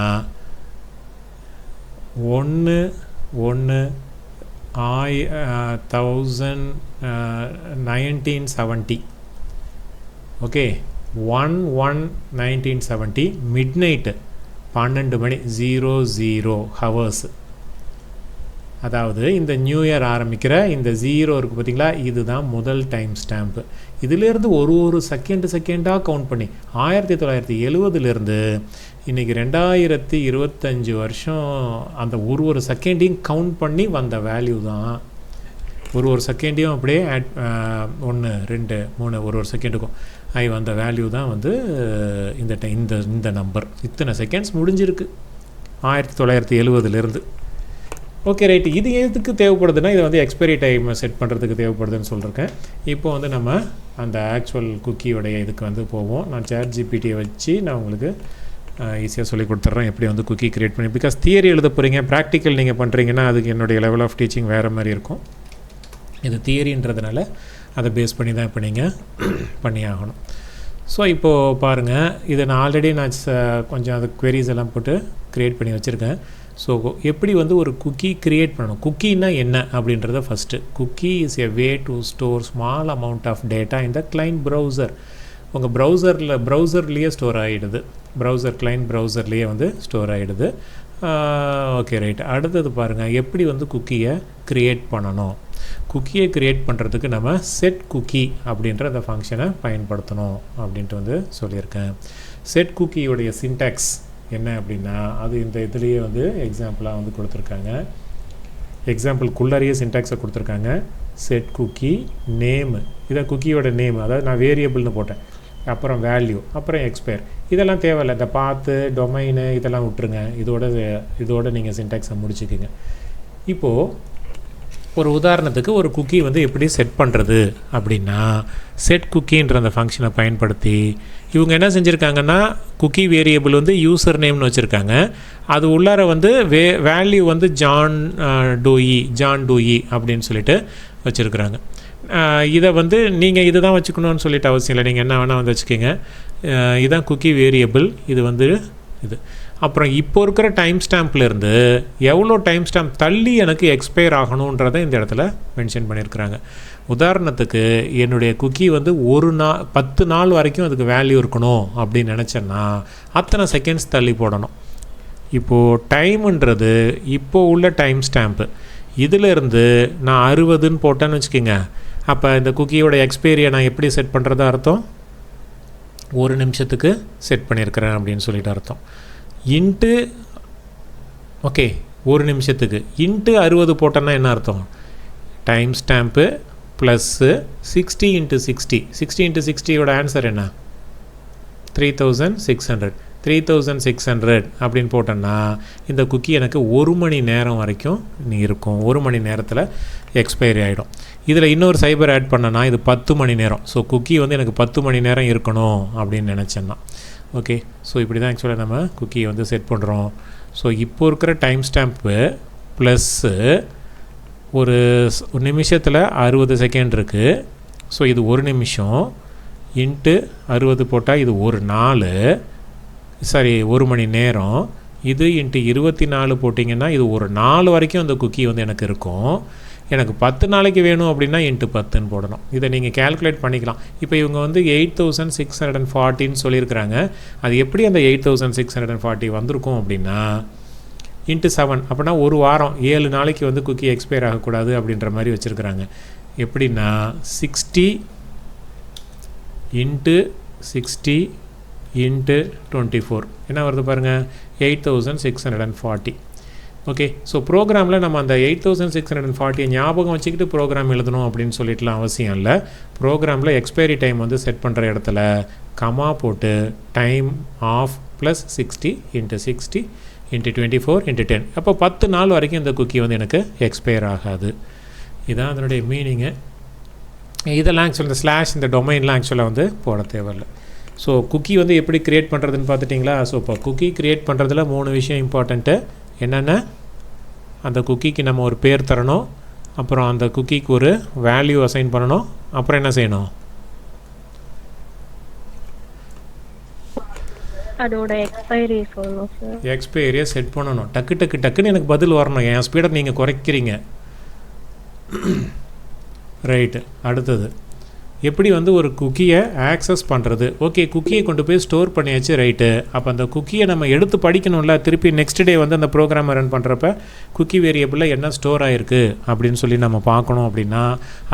S1: 1970. ஓகே, 1/1/1970 மிட்நைட்டு 12 மணி 00 ஹவர்ஸ். அதாவது இந்த நியூ இயர் ஆரம்பிக்கிற இந்த 0 இருக்குது பார்த்தீங்களா, இதுதான் முதல் டைம் ஸ்டாம்ப்பு. இதிலேருந்து ஒரு செகண்டாக கவுண்ட் பண்ணி 1970லேருந்து இன்றைக்கி 2025 வருஷம் அந்த ஒரு செகண்டையும் கவுண்ட் பண்ணி வந்த வேல்யூ தான். ஒரு செகண்டையும் அப்படியே ஆட் 1 2 3 ஒரு செகண்டுக்கும் வந்த வேல்யூ தான் வந்து இந்த நம்பர். இத்தனை செகண்ட்ஸ் முடிஞ்சிருக்கு 1970லேருந்து. Okay right. இது எதுக்கு தேவைப்படுதுன்னா, இதை வந்து எக்ஸ்பைரி டைம் செட் பண்ணுறதுக்கு தேவைப்படுதுன்னு சொல்லியிருக்கேன். இப்போ வந்து நம்ம அந்த ஆக்சுவல் குக்கியோடைய இதுக்கு வந்து போவோம். நான் ChatGPT வச்சு நான் உங்களுக்கு ஈஸியாக சொல்லி கொடுத்துட்றேன் எப்படி வந்து குக்கி க்ரியேட் பண்ணி. பிகாஸ் தியரி எழுத போகிறீங்க, ப்ராக்டிக்கல் நீங்கள் பண்ணுறீங்கன்னா அதுக்கு என்னுடைய லெவல் ஆஃப் டீச்சிங் வேறு மாதிரி இருக்கும். இது தியரின்றதுனால அதை பேஸ் பண்ணி தான் இப்போ நீங்கள் பண்ணி ஆகணும். ஸோ இப்போது பாருங்கள், இதை நான் ஆல்ரெடி கொஞ்சம் அது queries எல்லாம் போட்டு க்ரியேட் பண்ணி வச்சுருக்கேன். ஸோ எப்படி வந்து ஒரு குக்கி க்ரியேட் பண்ணணும், குக்கின்னா என்ன அப்படின்றத first. Cookie is a way to store small amount of data இந்த கிளைண்ட் ப்ரௌசர். உங்கள் ப்ரௌசர்லேயே ஸ்டோர் ஆகிடுது, கிளைண்ட் ப்ரௌசர்லேயே வந்து ஸ்டோர் ஆகிடுது. Okay right. அடுத்தது பாருங்கள் எப்படி வந்து குக்கியை க்ரியேட் பண்ணணும். குக்கியை க்ரியேட் பண்ணுறதுக்கு நம்ம செட் குக்கி அப்படின்ற அந்த ஃபங்க்ஷனை பயன்படுத்தணும் அப்படின்ட்டு வந்து சொல்லியிருக்கேன். செட் குக்கியோடைய சின்டாக்ஸ் என்ன அப்படின்னா அது இந்த இதுலேயே வந்து எக்ஸாம்பிளாக வந்து கொடுத்துருக்காங்க. எக்ஸாம்பிள்குள்ளாரியே சின்டாக்ஸை கொடுத்துருக்காங்க. செட் குக்கி நேமு, இதை குக்கியோட நேம், அதாவது நான் வேரியபிள்னு போட்டேன், அப்புறம் வேல்யூ, அப்புறம் எக்ஸ்பயர். இதெல்லாம் தேவையில்லை, இந்த பாத்து டொமைனு இதெல்லாம் விட்டுருங்க. இதோட நீங்கள் சின்டாக்ஸை முடிச்சுக்குங்க. இப்போது ஒரு உதாரணத்துக்கு ஒரு குக்கி வந்து எப்படி செட் பண்ணுறது அப்படின்னா செட் குக்கின்ற அந்த ஃபங்க்ஷனை பயன்படுத்தி இவங்க என்ன செஞ்சுருக்காங்கன்னா குக்கி வேரியபிள் வந்து யூசர் நேம்னு வச்சுருக்காங்க. அது உள்ளார வந்து வேல்யூ வந்து ஜான் டூஇ அப்படின்னு சொல்லிட்டு வச்சுருக்குறாங்க. இதை வந்து நீங்கள் இது தான் வச்சுக்கணும்னு சொல்லிட்டு அவசியம் இல்லை, நீங்கள் என்ன வேணால் வந்து வச்சுக்கோங்க. இதுதான் குக்கி வேரியபிள், இது வந்து இது. அப்புறம் இப்போ இருக்கிற டைம் ஸ்டாம்ப்லேருந்து எவ்வளோ டைம் ஸ்டாம்ப் தள்ளி எனக்கு எக்ஸ்பயர் ஆகணுன்றதை இந்த இடத்துல மென்ஷன் பண்ணியிருக்கிறாங்க. உதாரணத்துக்கு என்னுடைய குக்கி வந்து 10 நாள் வரைக்கும் அதுக்கு வேல்யூ இருக்கணும் அப்படின்னு நினச்சேன்னா அத்தனை செகண்ட்ஸ் தள்ளி போடணும். இப்போது டைமுன்றது இப்போது உள்ள டைம் ஸ்டாம்ப்பு, இதிலேருந்து நான் 60ன்னு போட்டேன்னு வச்சுக்கோங்க. அப்போ இந்த குக்கியோட எக்ஸ்பைரியை நான் எப்படி செட் பண்ணுறதா அர்த்தம், 1 நிமிஷத்துக்கு செட் பண்ணியிருக்கிறேன் அப்படின்னு சொல்லிட்டு அர்த்தம். இன்ட்டு ஓகே 1 நிமிஷத்துக்கு இன்ட்டு 60 போட்டோன்னா என்ன அர்த்தம், டைம் ஸ்டாம்ப்பு ப்ளஸ்ஸு 60 × 60. 60 × 60யோட ஆன்சர் என்ன, 3600. 3600 அப்படின்னு போட்டோன்னா இந்த குக்கி எனக்கு 1 மணி நேரம் வரைக்கும் இருக்கும். 1 மணி நேரத்தில் எக்ஸ்பைரி ஆகிடும். இதில் இன்னொரு சைபர் ஆட் பண்ணனா இது 10 மணி நேரம். ஸோ குக்கி வந்து எனக்கு 10 மணி நேரம் இருக்கணும் அப்படின்னு நினச்சேன்னா ஓகே. ஸோ இப்படி தான் ஆக்சுவலாக நம்ம குக்கியை வந்து செட் பண்ணுறோம். ஸோ இப்போ இருக்கிற டைம் ஸ்டாம்ப்பு ப்ளஸ்ஸு ஒரு நிமிஷத்தில் 60 செகண்ட் இருக்குது. ஸோ இது 1 நிமிஷம் இன்ட்டு 60 போட்டால் இது 1 நாள், 1 மணி நேரம். இது இன்ட்டு 24 போட்டிங்கன்னா இது 1 நாள் வரைக்கும் அந்த குக்கி வந்து எனக்கு இருக்கும். எனக்கு 10 நாளைக்கு வேணும் அப்படின்னா இன்ட்டு 10ன்னு போடணும். இதை நீங்கள் கேல்குலேட் பண்ணிக்கலாம். இப்போ இவங்க வந்து 8640ன்னு சொல்லியிருக்கிறாங்க. அது எப்படி அந்த 8640 வந்திருக்கும் அப்படின்னா இன்ட்டு 7, அப்படின்னா ஒரு வாரம் 7 நாளைக்கு வந்து குக்கி எக்ஸ்பயர் ஆகக்கூடாது அப்படின்ற மாதிரி வச்சுருக்குறாங்க. எப்படின்னா 60 × 60 × 24 என்ன வருது பாருங்கள், 8640. ஓகே. ஸோ ப்ரோக்ராமில் நம்ம அந்த 8640 ஞாபகம் வச்சுக்கிட்டு ப்ரோக்ராம் எழுதணும் அப்படின்னு சொல்லிட்டுலாம் அவசியம் இல்லை. ப்ரோக்ராமில் எக்ஸ்பைரி டைம் வந்து செட் பண்ணுற இடத்துல கமா போட்டு டைம் ஆஃப் ப்ளஸ் 60 × 60 × 24 × 10, அப்போ 10 நாள் வரைக்கும் இந்த குக்கி வந்து எனக்கு எக்ஸ்பயர் ஆகாது. இதுதான் அதனுடைய மீனிங்கு. இதெல்லாம் ஆக்சுவலாக இந்த ஸ்லாஷ் இந்த டொமைன்லாம் ஆக்சுவலாக வந்து போட தேவையில்லை. ஸோ குக்கி வந்து எப்படி க்ரியேட் பண்ணுறதுன்னு பார்த்துட்டிங்களா. ஸோ இப்போ குக்கி க்ரியேட் பண்ணுறதுல 3 விஷயம் இம்பார்ட்டண்ட்டு. என்னென்ன, அந்த குக்கிக்கு நம்ம ஒரு பேர் தரணும், அப்புறம் அந்த குக்கிக்கு ஒரு வேல்யூ அசைன் பண்ணணும், அப்புறம் என்ன செய்யணும்,
S2: அதோட எக்ஸ்பைரி சொல்லணும் சார்.
S1: எக்ஸ்பைரியை செட் பண்ணணும். டக்குன்னு எனக்கு பதில் வரணும். என் ஸ்பீடை நீங்கள் குறைக்கிறீங்க. ரைட்டு. அடுத்தது எப்படி வந்து ஒரு குக்கியை ஆக்சஸ் பண்ணுறது. ஓகே, குக்கியை கொண்டு போய் ஸ்டோர் பண்ணியாச்சு, ரைட்டு. அப்போ அந்த குக்கியை நம்ம எடுத்து படிக்கணும்ல. திருப்பி நெக்ஸ்ட் டே வந்து அந்த ப்ரோக்ராமை ரன் பண்ணுறப்ப குக்கி வேரியபிளில் என்ன ஸ்டோர் ஆகிருக்கு அப்படின்னு சொல்லி நம்ம பார்க்கணும். அப்படின்னா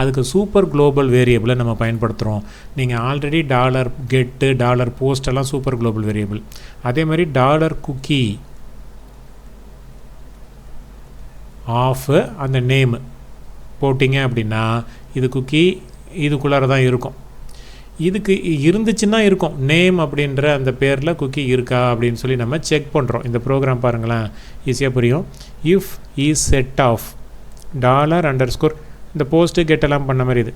S1: அதுக்கு சூப்பர் குளோபல் வேரியபிளை நம்ம பயன்படுத்துகிறோம். நீங்கள் ஆல்ரெடி $get $post எல்லாம் சூப்பர் குளோபல் வேரியபிள். அதே மாதிரி $cookie ஆஃப் அந்த நேமு போட்டிங்க அப்படின்னா இது குக்கி இதுக்குள்ளார தான் இருக்கும். இதுக்கு இருந்துச்சுன்னா இருக்கும், நேம் அப்படின்ற அந்த பேரில் குக்கி இருக்கா அப்படின்னு சொல்லி நம்ம செக் பண்ணுறோம். இந்த ப்ரோக்ராம் பாருங்களேன், ஈஸியாக புரியும். இஃப் இஸ் செட் ஆஃப் $_ இந்த போஸ்ட்டு கெட்டெல்லாம் பண்ண மாதிரி இது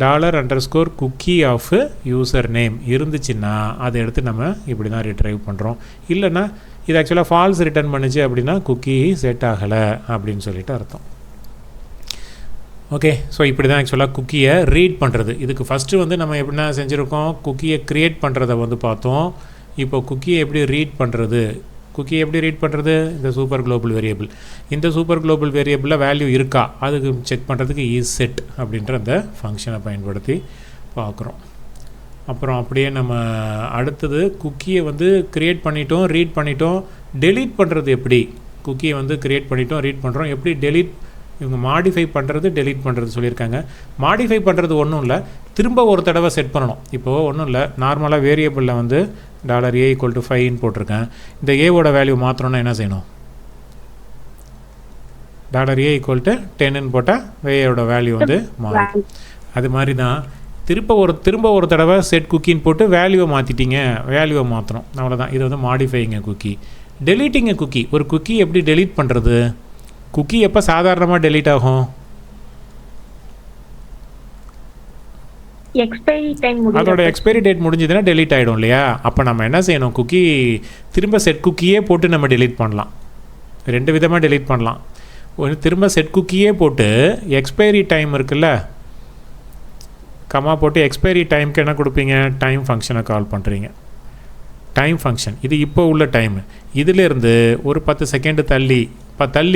S1: $_cookie ஆஃப் யூசர் நேம் இருந்துச்சுன்னா அதை எடுத்து நம்ம இப்படி தான் ரிட்ரைவ் பண்ணுறோம். இல்லைன்னா இது ஆக்சுவலாக ஃபால்ஸ் ரிட்டர்ன் பண்ணுச்சு அப்படின்னா குக்கி செட் ஆகலை அப்படின்னு சொல்லிட்டு அர்த்தம். ஓகே. ஸோ இப்படி தான் ஆக்சுவலாக குக்கியை ரீட் பண்ணுறது. இதுக்கு ஃபஸ்ட்டு வந்து நம்ம எப்படின்னா செஞ்சுருக்கோம், குக்கியை க்ரியேட் பண்ணுறதை வந்து பார்த்தோம். இப்போ குக்கியை எப்படி ரீட் பண்ணுறது, குக்கியை எப்படி ரீட் பண்ணுறது? இந்த சூப்பர் குளோபல் வேரியபிள். இந்த சூப்பர் குளோபல் வேரியபிளில் வேல்யூ இருக்கா அதுக்கு செக் பண்ணுறதுக்கு இசெட் அப்படின்ற அந்த ஃபங்க்ஷனை பயன்படுத்தி பார்க்குறோம். அப்புறம் அப்படியே நம்ம அடுத்தது குக்கியை வந்து க்ரியேட் பண்ணிட்டோம், ரீட் பண்ணிட்டோம். டெலீட் பண்ணுறது எப்படி? குக்கியை வந்து க்ரியேட் பண்ணிட்டோம், ரீட் பண்ணுறோம். எப்படி டெலீட்? இவங்க மாடிஃபை பண்ணுறது, டெலீட் பண்ணுறது சொல்லியிருக்காங்க. மாடிஃபை பண்ணுறது ஒன்றும் இல்லை, திரும்ப ஒரு தடவை செட் பண்ணணும். இப்போது ஒன்றும் இல்லை, நார்மலாக வேரியபிளில் வந்து $a = 5 போட்டிருக்கேன். இந்த ஏவோட வேல்யூ மாற்றணும்னா என்ன செய்யணும்? $a = 10 போட்டால் ஏயோட வேல்யூ வந்து மாறும். அது மாதிரி தான் திரும்ப ஒரு தடவை செட் குக்கின்னு போட்டு வேல்யூவை மாற்றிட்டீங்க, வேல்யூவை மாற்றணும், அவ்வளோதான். இது வந்து மாடிஃபைங்க குக்கி. டெலீட்டிங்க குக்கி. ஒரு குக்கி எப்படி டெலீட் பண்ணுறது? குக்கி எப்போ சாதாரணமாக டெலீட் ஆகும்?
S2: எக்ஸ்பைரி டைம்
S1: அதோட எக்ஸ்பைரி டேட் முடிஞ்சதுன்னா டெலீட் ஆகிடும் இல்லையா? அப்போ நம்ம என்ன செய்யணும்? குக்கி திரும்ப செட் குக்கியே போட்டு நம்ம டெலீட் பண்ணலாம். 2 விதமாக டெலீட் பண்ணலாம். ஒரு திரும்ப செட் குக்கியே போட்டு எக்ஸ்பைரி டைம் இருக்குல்ல, கமா போட்டு எக்ஸ்பைரி டைமுக்கு என்ன கொடுப்பீங்க? டைம் ஃபங்க்ஷனை கால் பண்ணுறீங்க. டைம் ஃபங்க்ஷன் இது இப்போ உள்ள டைமு. இதிலேருந்து ஒரு 10 செகண்டு தள்ளி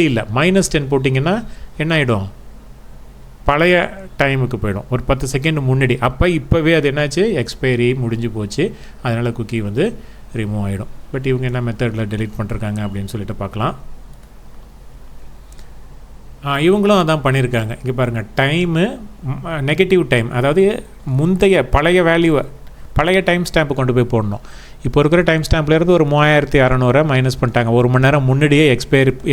S1: இல்லை -10 போட்டிங்கன்னா என்ன ஆகிடும்? பழைய டைமுக்கு போயிடும், ஒரு 10 செகண்ட் முன்னாடி. அப்போ இப்போவே அது என்னாச்சு? எக்ஸ்பைரி முடிஞ்சு போச்சு. அதனால் குக்கி வந்து ரிமூவ் ஆகிடும். பட் இவங்க என்ன மெத்தடில் டெலீட் பண்ணிருக்காங்க அப்படின்னு சொல்லிட்டு பார்க்கலாம். இவங்களும் அதான் பண்ணியிருக்காங்க. இங்கே பாருங்கள், டைமு நெகட்டிவ் டைம், அதாவது பழைய வேல்யூவை பழைய டைம் ஸ்டாம்பை கொண்டு போய் போடணும். இப்போ இருக்கிற டைம் ஸ்டாம்ப்லேருந்து ஒரு 3600 மைனஸ் பண்ணிட்டாங்க. 1 மணி நேரம் முன்னாடியே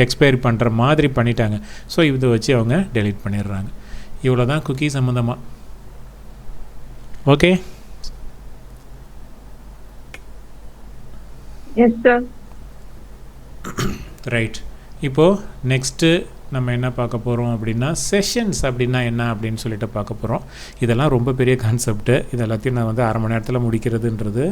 S1: எக்ஸ்பைரி பண்ணுற மாதிரி பண்ணிட்டாங்க. ஸோ இதை வச்சு அவங்க டெலீட் பண்ணிடுறாங்க. இவ்வளோ தான் குக்கி சம்மந்தமாக. Okay,
S2: yes sir.
S1: ரைட். இப்போது நெக்ஸ்ட்டு நம்ம என்ன பார்க்க போகிறோம் அப்படின்னா, செஷன்ஸ் அப்படின்னா என்ன அப்படின்னு சொல்லிட்டு பார்க்க போகிறோம். இதெல்லாம் ரொம்ப பெரிய கான்செப்ட்டு. இது எல்லாத்தையும் நான் வந்து 1/2 மணி நேரத்தில் முடிக்கிறதுன்றது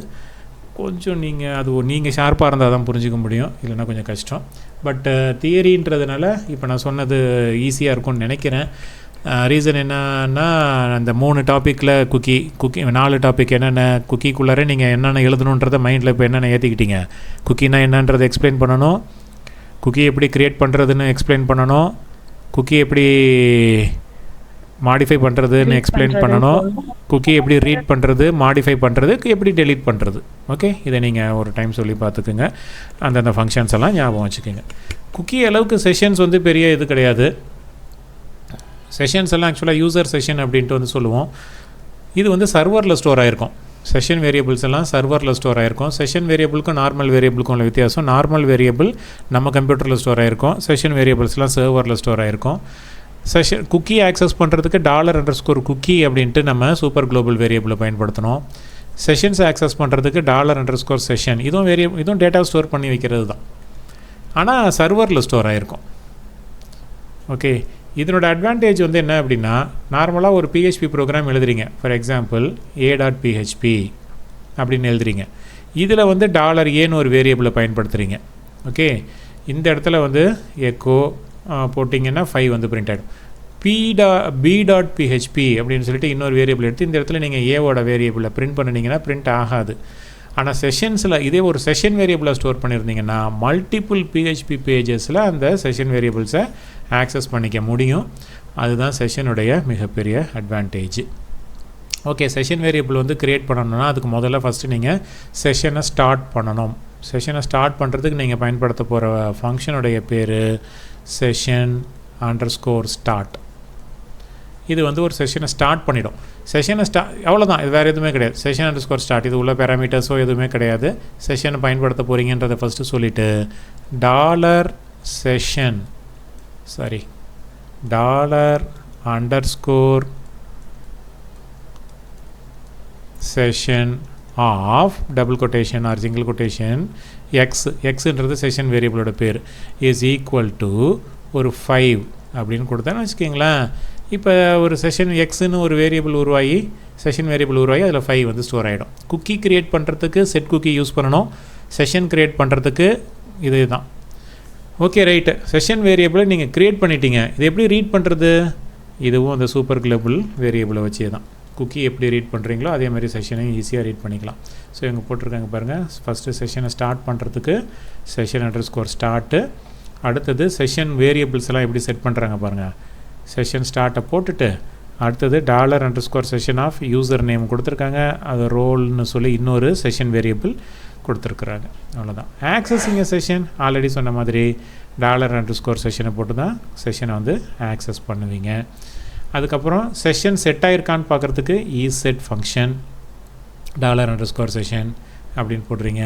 S1: கொஞ்சம் நீங்கள் ஷார்ப்பாக இருந்தால் தான் புரிஞ்சிக்க முடியும், இல்லைன்னா கொஞ்சம் கஷ்டம். பட் தியரின்றதுனால இப்போ நான் சொன்னது ஈஸியாக இருக்கும்னு நினைக்கிறேன். ரீசன் என்னன்னா, அந்த 3 டாப்பிக்கில் குக்கி 4 டாபிக் என்னென்ன குக்கிக்குள்ளார நீங்கள் என்னென்ன எழுதணுன்றதை மைண்டில் இப்போ என்னென்ன ஏற்றிக்கிட்டீங்க. குக்கினா என்னன்றதை எக்ஸ்பிளைன் பண்ணணும், குக்கி எப்படி க்ரியேட் பண்ணுறதுன்னு எக்ஸ்பிளைன் பண்ணணும், குக்கி எப்படி மாடிஃபை பண்ணுறதுன்னு எக்ஸ்பிளைன் பண்ணணும், குக்கி எப்படி ரீட் பண்ணுறது, மாடிஃபை பண்ணுறது, எப்படி டெலீட் பண்ணுறது. ஓகே, இதை நீங்கள் ஒரு டைம் சொல்லி பார்த்துக்குங்க. அந்தந்த ஃபங்க்ஷன்ஸ் எல்லாம் ஞாபகம் வச்சுக்கோங்க. குக்கி அளவுக்கு செஷன்ஸ் வந்து பெரிய இது கிடையாது. செஷன்ஸ் எல்லாம் ஆக்சுவலாக யூசர் செஷன் அப்படின்ட்டு வந்து சொல்லுவோம். இது வந்து சர்வரில் ஸ்டோர் ஆகிருக்கும். செஷன் வேரியபிள்ஸ் எல்லாம் சர்வரில் ஸ்டோர் ஆகிருக்கும். செஷன் வேரியபிளுக்கும் நார்மல் வேரியபிளுக்கும் உள்ள வித்தியாசம், நார்மல் வேரியபிள் நம்ம கம்ப்யூட்டரில் ஸ்டோர் ஆகிருக்கும், செஷன் வேரியபிள்ஸ்லாம் சர்வரில் ஸ்டோர் ஆகிருக்கும். குக்கி ஆக்சஸ் பண்ணுறதுக்கு $_cookie அப்படின்ட்டு நம்ம சூப்பர் குளோபல் வேரியபிளை பயன்படுத்தணும். செஷன்ஸ் ஆக்சஸ் பண்ணுறதுக்கு $_session, இதுவும் டேட்டா ஸ்டோர் பண்ணி வைக்கிறது தான், ஆனால் சர்வரில் ஸ்டோர் ஆகிருக்கும். ஓகே, இதனோட அட்வான்டேஜ் வந்து என்ன அப்படின்னா, நார்மலாக ஒரு PHP ப்ரோக்ராம் எழுதுறீங்க, ஃபார் எக்ஸாம்பிள் a.php அப்படின்னு எழுதுறீங்க. இதில் வந்து $aன்னு ஒரு வேரியபிளை பயன்படுத்துகிறீங்க. ஓகே, இந்த இடத்துல வந்து எக்கோ போட்டிங்கன்னா 5 வந்து பிரிண்ட் ஆகிடும். b.php அப்படின்னு சொல்லிட்டு இன்னொரு வேரியபிள் எடுத்து இந்த இடத்துல நீங்கள் ஏவோட வேரியபிளை பிரிண்ட் பண்ணினீங்கன்னா பிரிண்ட் ஆகாது. ஆனால் செஷன்ஸில் இதே ஒரு செஷன் வேரியபிளை ஸ்டோர் பண்ணியிருந்தீங்கன்னா மல்டிபிள் PHP பேஜஸில் அந்த செஷன் வேரியபிள்ஸை ஆக்சஸ் பண்ணிக்க முடியும். அதுதான் செஷனுடைய மிகப்பெரிய அட்வான்டேஜ். ஓகே, செஷன் வேரியபிள் வந்து க்ரியேட் பண்ணணும்னா அதுக்கு முதல்ல ஃபஸ்ட்டு நீங்கள் செஷனை ஸ்டார்ட் பண்ணணும். செஷனை ஸ்டார்ட் பண்ணுறதுக்கு நீங்கள் பயன்படுத்த போகிற ஃபங்க்ஷனுடைய பேர் session_start. இது வந்து ஒரு செஷனை ஸ்டார்ட் பண்ணிடும். செஷனை அவ்வளோதான், இது வேறு எதுவுமே கிடையாது. session_start இது உள்ள பேராமீட்டர்ஸோ எதுவுமே கிடையாது. செஷனை பயன்படுத்த போகிறீங்கன்றதை ஃபஸ்ட்டு சொல்லிவிட்டு $_session of double quotation or single quotation எக்ஸ்ன்றது செஷன் வேரியபிளோட பேர் இஸ் ஈக்குவல் டு ஒரு 5 அப்படின்னு கொடுத்தான்னு வச்சுக்கிங்களேன். இப்போ ஒரு செஷன் எக்ஸ்ன்னு ஒரு வேரியபிள் உருவாகி அதில் 5 வந்து ஸ்டோர் ஆகிடும். குக்கி க்ரியேட் பண்ணுறதுக்கு செட் குக்கி யூஸ் பண்ணணும், செஷன் க்ரியேட் பண்ணுறதுக்கு இது தான். Okay, right. செஷன் வேரியபிளை நீங்கள் க்ரியேட் பண்ணிட்டீங்க. இது எப்படி ரீட் பண்ணுறது? இதுவும் அந்த சூப்பர் குளோபல் வேரியபிளை வச்சே தான். குக்கி எப்படி ரீட் பண்ணுறீங்களோ அதே மாதிரி செஷனையும் ஈஸியாக ரீட் பண்ணிக்கலாம். ஸோ இங்கே போட்டிருக்காங்க பாருங்கள், ஃபஸ்ட்டு செஷனை ஸ்டார்ட் பண்ணுறதுக்கு session_start, அடுத்தது செஷன் வேரியபிள்ஸ் எல்லாம் எப்படி செட் பண்ணுறாங்க பாருங்கள். செஷன் ஸ்டார்ட்டை போட்டுட்டு அடுத்தது $_session ஆஃப் யூசர் நேம் கொடுத்துருக்காங்க, அது ரோல்னு சொல்லி இன்னொரு செஷன் வேரியபிள் கொடுத்துருக்குறாங்க. அவ்வளோதான். ஆக்சஸிங் செஷன் ஆல்ரெடி சொன்ன மாதிரி $_session போட்டு தான் செஷனை வந்து ஆக்சஸ் பண்ணுவீங்க. அதுக்கப்புறம் செஷன் செட் ஆகிருக்கான்னு பார்க்குறதுக்கு set ஃபங்க்ஷன் $_session அப்படின்னு போடுறீங்க.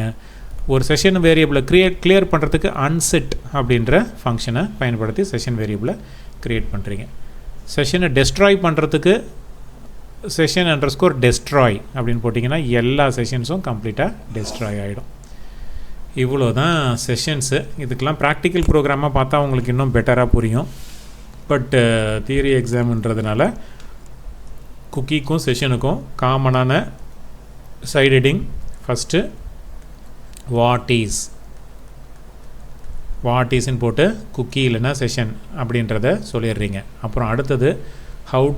S1: ஒரு செஷன் வேரியபிளை கிளியர் பண்ணுறதுக்கு unset அப்படின்ற ஃபங்க்ஷனை பயன்படுத்தி செஷன் வேரியபிளை க்ரியேட் பண்ணுறீங்க. செஷனை டெஸ்ட்ராய் பண்ணுறதுக்கு session_destroy அப்படின்னு போட்டிங்கன்னா எல்லா செஷன்ஸும் கம்ப்ளீட்டாக டெஸ்ட்ராய் ஆகிடும். இவ்வளோ தான் செஷன்ஸு. இதுக்கெல்லாம் ப்ராக்டிக்கல் ப்ரோக்ராமாக பார்த்தா உங்களுக்கு இன்னும் பெட்டராக புரியும். பட் தியரி எக்ஸாம்ன்றதுனால குக்கிக்கும் செஷனுக்கும் காமனான சைட் ஹெட்டிங் ஃபஸ்ட்டு வாட் ஈஸ்ன்னு போட்டு குக்கி இல்லைன்னா செஷன் அப்படின்றத சொல்லிடுறீங்க. அப்புறம் அடுத்தது ஹவு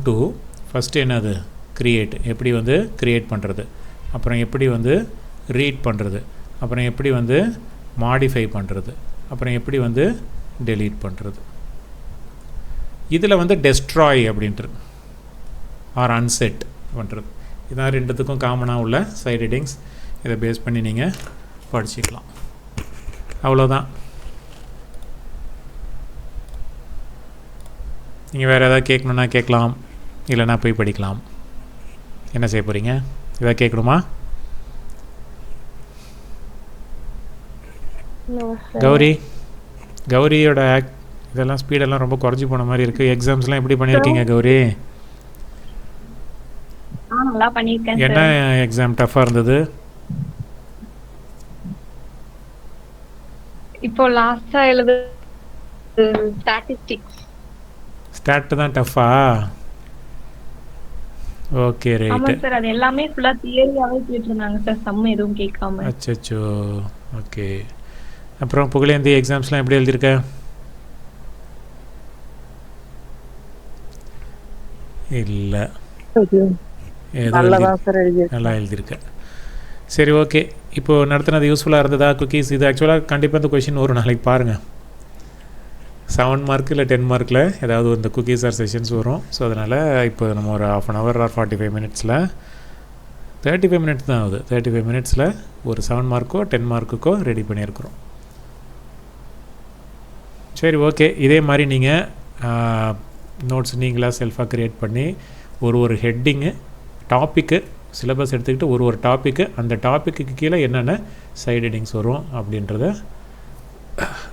S1: டு ஃபஸ்ட்டு என்னது க்ரியேட், எப்படி வந்து க்ரியேட் பண்ணுறது, அப்புறம் எப்படி வந்து ரீட் பண்ணுறது, அப்புறம் எப்படி வந்து மாடிஃபை பண்ணுறது, அப்புறம் எப்படி வந்து டெலீட் பண்ணுறது. இதில் வந்து டெஸ்ட்ராய் அப்படின்றது ஆர் அன்செட் பண்ணுறது. இதான் ரெண்டுத்துக்கும் காமனாக உள்ள சைட் ஹெட்டிங்ஸ். இதை பேஸ் பண்ணி நீங்கள் படிச்சுக்கலாம். அவ்வளோதான். நீங்கள் வேறு எதாவது கேட்கணுன்னா கேட்கலாம், இல்லைனா போய் படிக்கலாம். என்ன செய்ய போகிறீங்க? எதாவது கேட்கணுமா? கௌரியோட இதெல்லாம் ஸ்பீடெல்லாம் ரொம்ப குறைஞ்சி போன மாதிரி இருக்குது. எக்ஸாம்ஸ்லாம் எப்படி பண்ணியிருக்கீங்க கௌரி?
S2: நல்லா பண்ணிருக்கேன்.
S1: என்ன எக்ஸாம் டஃப்பாக இருந்தது?
S4: இப்போ லாஸ்டா எழுது
S1: ஸ்டாட் தான் டஃப்பா? Okay right.
S2: ஆமா சார், அது எல்லாமே ஃபுல்லா தியரியாவே கேட்டிருந்தாங்க சார், சம் எதுவும் கேட்காம.
S1: அச்சச்சோ. ஓகே. அப்புறம் புகழேந்தி எக்ஸாம்ஸ்லாம் எப்படி எழுதியிருக்க? இல்லை, நல்லா எழுதியிருக்க. சரி, ஓகே. இப்போது நடத்தினது யூஸ்ஃபுல்லாக இருந்ததா குக்கீஸ்? இது ஆக்சுவலாக கண்டிப்பாக இந்த கொஷின் ஒரு நாளைக்கு பாருங்கள். 7 மார்க்கு இல்லை 10 மார்க்கில் ஏதாவது இந்த குக்கீஸ் ஆர் செஷன்ஸ் வரும். ஸோ அதனால் இப்போ நம்ம ஒரு 1/2 hour ஆர் 45 minutesல 35 minutes தான் ஆகுது. 35 minutesல ஒரு 7 மார்க்கோ 10 மார்க்குக்கோ ரெடி பண்ணியிருக்கிறோம். சரி, ஓகே. இதே மாதிரி நீங்கள் நோட்ஸ் நீங்களாக செல்ஃபாக க்ரியேட் பண்ணி ஒரு ஹெட்டிங்கு டாப்பிக்கு சிலபஸ் எடுத்துக்கிட்டு ஒரு டாப்பிக்கு அந்த டாப்பிக்கு கீழே என்னென்ன சைட் ஹெட்டிங்ஸ் வரும் அப்படின்றத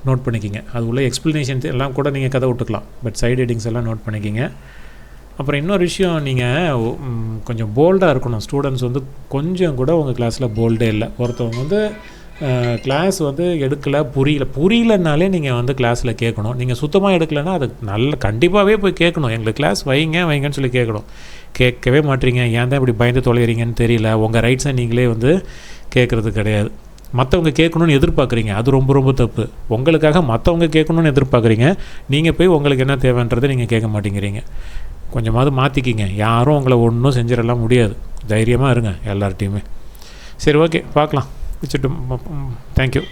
S1: நோட் பண்ணிக்கிங்க. அது உள்ள எக்ஸ்ப்ளனேஷன்ஸ் எல்லாம் கூட நீங்கள் கதை விட்டுக்கலாம், பட் சைட் ஹெட்டிங்ஸ் எல்லாம் நோட் பண்ணிக்கிங்க. அப்புறம் இன்னொரு விஷயம், நீங்கள் கொஞ்சம் போல்டாக இருக்கணும். ஸ்டூடெண்ட்ஸ் வந்து கொஞ்சம் கூட உங்கள் கிளாஸில் போல்டே இல்லை. ஒருத்தவங்க வந்து கிளாஸ் வந்து எடுக்கலை, புரியலனாலே நீங்கள் வந்து கிளாஸில் கேட்கணும். நீங்கள் சுத்தமாக எடுக்கலைன்னா அது கண்டிப்பாகவே போய் கேட்கணும். எங்களுக்கு கிளாஸ் வைங்கன்னு சொல்லி கேட்கணும். கேட்கவே மாட்டீங்க. ஏன் தான் இப்படி பயந்து தொலைகிறீங்கன்னு தெரியல. உங்கள் ரைட்ஸை நீங்களே வந்து கேட்குறது கிடையாது. மற்றவங்க கேட்கணுன்னு எதிர்பார்க்குறீங்க, அது ரொம்ப ரொம்ப தப்பு. உங்களுக்காக மற்றவங்க கேட்கணுன்னு எதிர்பார்க்குறீங்க, நீங்கள் போய் உங்களுக்கு என்ன தேவைன்றதை நீங்கள் கேட்க மாட்டேங்கிறீங்க. கொஞ்சமாவது மாற்றிக்கிங்க. யாரும் உங்களை ஒன்றும் செஞ்சிடலாம் முடியாது. தைரியமாக இருங்க எல்லார்ட்டையுமே. சரி, ஓகே, பார்க்கலாம். வச்சுட்டு தேங்க்யூ.